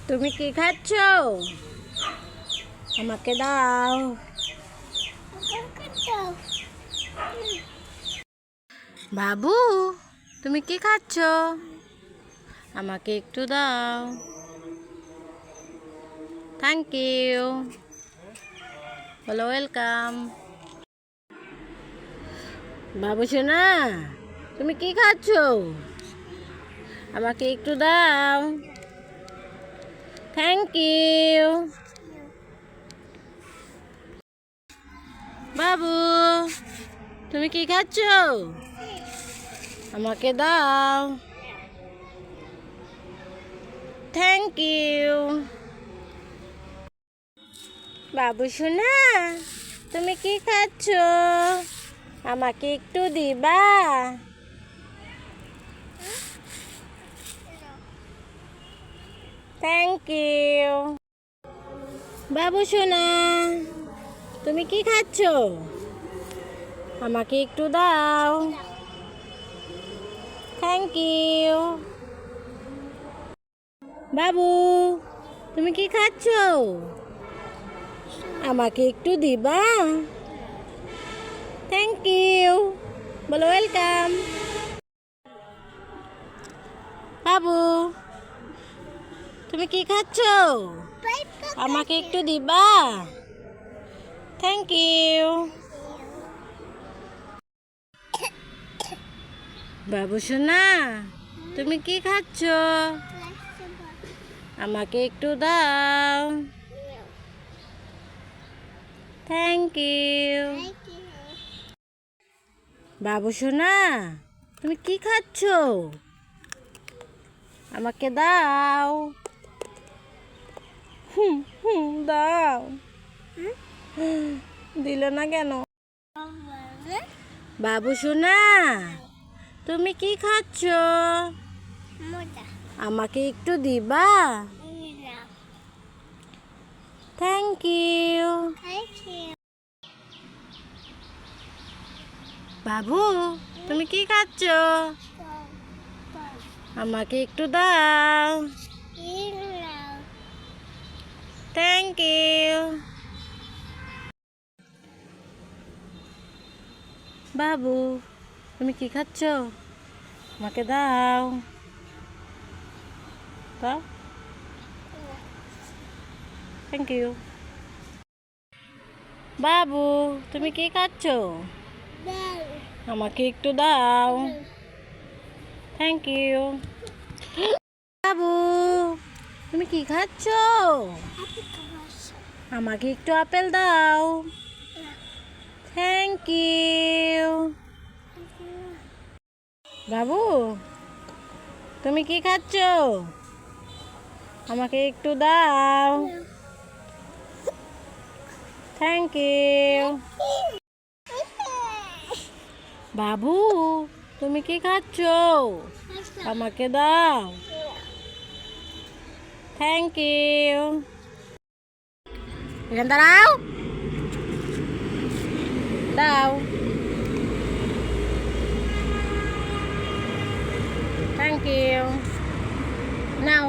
তুমি কি খাচ্ছ? আমাকে দাও। বাবু, তুমি কি খাচ্ছ? আমাকে একটু দাও। Thank you. বলো ওয়েলকাম। বাবু সোনা, তুমি কি খাচ্ছ? আমাকে একটু দাও। Thank you. বাবু, তুমি কি খাচ্ছ? আমাকে দাও। Thank you. বাবু সোনা, তুমি কি খাচ্ছ? আমাকে একটু দিবা? Thank you. বাবু সোনা, তুমি কি খাচ্ছ? আমাকে একটু দাও। Thank you. বাবু, তুমি কি খাচ্ছ? আমাকে একটু দিবা? Thank you. বলো ওয়েলকাম। বাবু, তুমি কি খাচ্ছ? আমাকে একটু দিবা? Thank you. বাবু সোনা, তুমি কি খাচ্ছ? আমাকে একটু দাও। Thank you. বাবু সোনা, তুমি কি খাচ্ছ? আমাকে দাও। দাও। দিল না কেন? বাবু সোনা, তুমি কি খাচ্ছ? আমাকে একটু দিবা? Thank you. বাবু, তুমি কি খাচ্ছ? আমাকে একটু দাও। Thank you. বাবু, তুমি কি খাচ্ছ? আমাকে দাও। দাও। Thank you. বাবু, তুমি কি খাচ্ছ? আমাকে একটু দাও। Thank you. বাবু, তুমি কি খাচ্ছ? আমাকে একটু আপেল দাও। Thank you. বাবু, তুমি কি খাচ্ছ? আমাকে একটু দাও। Thank you. বাবু, তুমি কি খাচ্ছ? আমাকে দাও। Thank you. এখানে দাঁড়াও। দাও। Thank you. নাও।